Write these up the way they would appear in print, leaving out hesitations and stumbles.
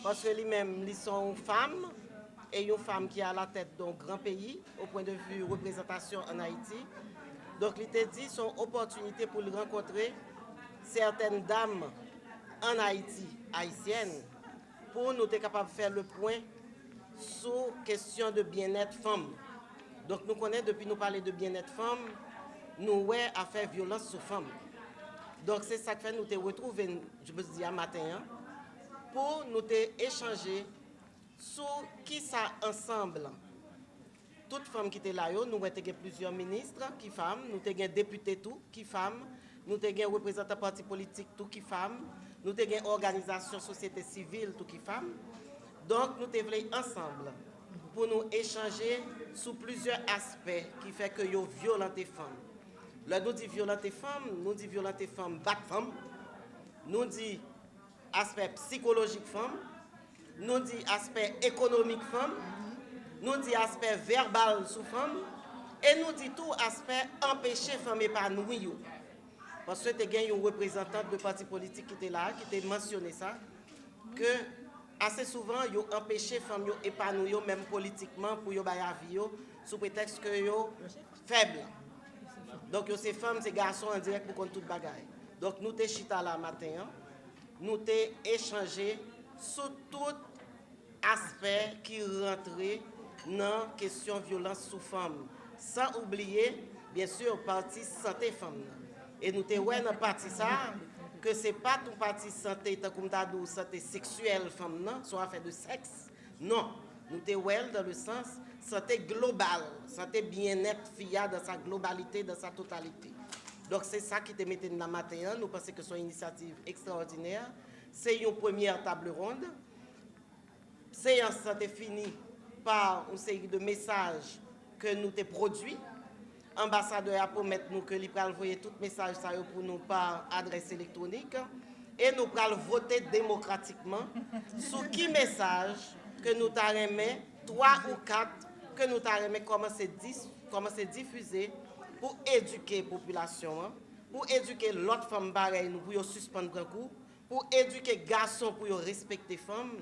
parce que lui-même, ils sont femmes, et une femme qui est à la tête d'un grand pays, au point de vue représentation en Haïti. Donc, il t'a dit son opportunité pour le rencontrer certaines dames en Haïti, haïtiennes, pour nous être capables de faire le point sur question de bien-être femme. Donc, nous connaissons, depuis nous parler de bien-être femme, nous ouais à faire violence sur femme. Donc, c'est ça que fait nous te retrouver, je me dis, à matin, hein, pour nous te échanger sur qui ça ensemble. Toutes femmes qui étaient là, nous avons plusieurs ministres qui femmes, nous avons des députés tout qui femmes, nous avons des représentants partis politiques tout qui femmes, nous avons des organisations société civile tout qui femmes. Donc nous avons ensemble pour nous échanger sur plusieurs aspects qui fait que nous violentes les femmes. Là nous dit violentes les femmes, nous dit violentes les femmes, battre femmes, nous dit aspect psychologique femme, nous dit aspect économique femme, nous dit aspect verbal sous femme et nous dit tout aspect empêcher femme épanouir. Parce que tu as une représentante de parti politique qui était là, qui t'a mentionné ça, que assez souvent, ils empêché les femmes épanouir, même politiquement, pour qu'ils aient vie, sous prétexte que ils sont faibles. Donc, ces femmes, ces garçons en direct pour qu'on tout bagaille. Donc, nous t'es chita là matin, nous t'es échangé sur tout aspect qui rentrait dans la question de violence sous femme. Sans oublier, bien sûr, partie santé femme. Et nous t'es dans partie ça, que ce n'est pas tout partie santé, comme tu santé sexuelle femme, non, soit affaire de sexe. Non, nous t'es dans le sens santé globale, santé bien-être FIA dans sa globalité, dans sa totalité. Donc c'est ça qui te mettait dans la matin. Nous pensons que c'est une initiative extraordinaire. C'est une première table ronde. Séance santé finie par une série de messages que nous avons produits. Ambassadeur a promis nous que nous allons envoyer tout message pour nous par adresse électronique et nous allons voter démocratiquement sur qui message que nous avons 3 ou 4 que nous avons commencé à diffuser pour éduquer la population, pour éduquer l'autre femme pareille nous pour suspendre un coup, pour éduquer les garçons pour respecter les femmes,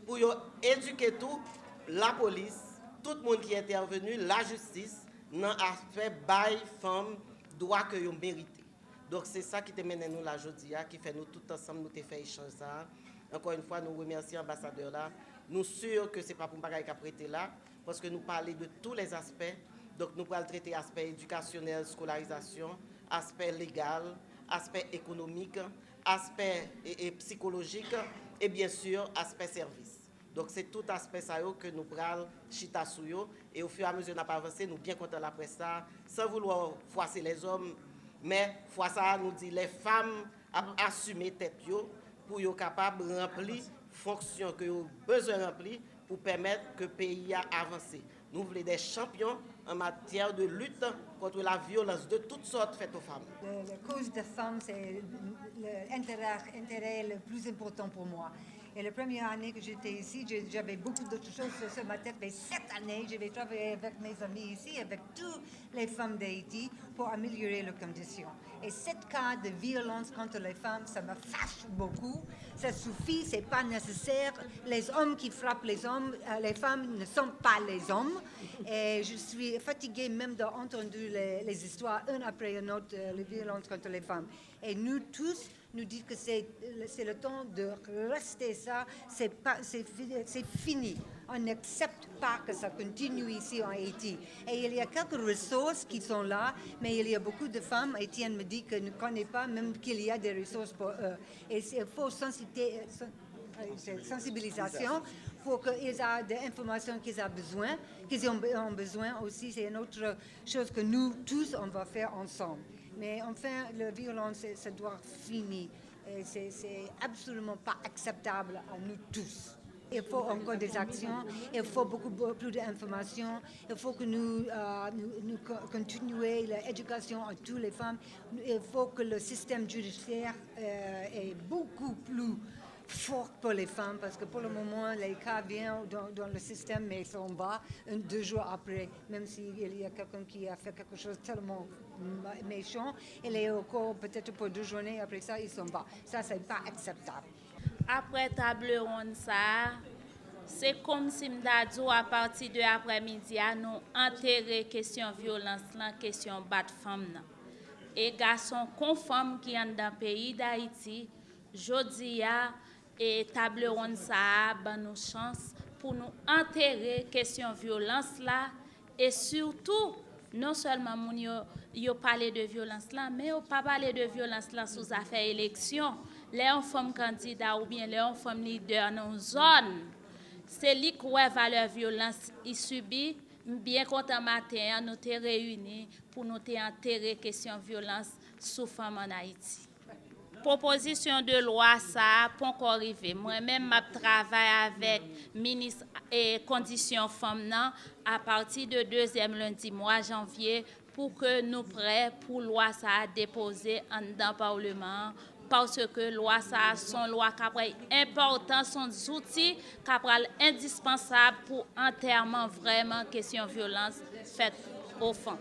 pour éduquer tout la police, tout le monde qui est intervenu, la justice, dans l'aspect bail femmes droit que vous méritez. Donc c'est ça qui te mène nous la journée, qui fait nous tout ensemble nous te fait échanger ça. Encore une fois, nous remercions l'ambassadeur là. Nous sommes sûrs que ce n'est pas pour nous qui prêter là, parce que nous parlons de tous les aspects. Donc nous allons traiter aspect éducationnel, scolarisation, aspect légal, aspect économique, aspect psychologique et bien sûr aspect service. Donc c'est tout aspect ça que nous prenons chita sou et au fur et à mesure nous avancer, nous bien contents après ça, sans vouloir froisser les hommes, mais fois ça nous dit les femmes assumer tête pour être capables de remplir fonction que ont besoin de remplir pour permettre que le pays avance. Nous voulons des champions en matière de lutte contre la violence de toutes sortes faites aux femmes. La cause des femmes, c'est l'intérêt le plus important pour moi. Et la première année que j'étais ici, j'avais beaucoup d'autres choses sur ma tête. Mais cette année, je vais travailler avec mes amis ici, avec toutes les femmes d'Haïti, pour améliorer leurs conditions. Et cette cas de violence contre les femmes, ça me fâche beaucoup. Ça suffit, c'est pas nécessaire. Les hommes qui frappent les femmes ne sont pas les hommes. Et je suis fatiguée même d'entendre les histoires, une après une autre, les violences contre les femmes. Et nous tous, nous disent que c'est le temps de rester ça, c'est fini. On n'accepte pas que ça continue ici en Haïti. Et il y a quelques ressources qui sont là, mais il y a beaucoup de femmes, Étienne me dit qu'elle ne connaît pas même qu'il y a des ressources pour eux. Et il faut sensibilisation pour qu'ils aient des informations qu'ils ont besoin aussi. C'est une autre chose que nous tous, on va faire ensemble. Mais enfin, la violence, ça doit finir. C'est absolument pas acceptable à nous tous. Il faut encore des actions, il faut beaucoup plus d'informations, il faut que nous continuions l'éducation à toutes les femmes, il faut que le système judiciaire est beaucoup plus fort pour les femmes, parce que pour le moment, les cas viennent dans le système, mais ils s'en vont 2 jours après, même s'il y a quelqu'un qui a fait quelque chose de tellement méchant, il est encore peut-être pour 2 journées après ça, ils s'en vont. Ça, c'est pas acceptable. Après table ronde ça, c'est comme si m'da dit à partir de après-midi nous enterrer question violence là, question bat femme là. Et garçon conforme qui sont dans le pays d'Haïti, jodi a et table ronde ça ban nous chance pour nous enterrer question violence là et surtout non seulement moun yo parler de violence là mais yo pas parler de violence là sous affaire élection les femmes candidats ou bien les femmes leader dans zone c'est lui qui a valeur violence il subit bien content matin nous te réunis pour nous te enterrer question violence sous femme en Haïti. Proposition de loi ça pas encore arrivé. Moi-même m'a travaillé avec ministre et conditions femmes à partir de deuxième lundi mois janvier pour que nous prêts pour loi ça déposer en dans parlement parce que loi ça sont loi qui important sont outils qui indispensables pour enterrement vraiment question violence faite aux femmes.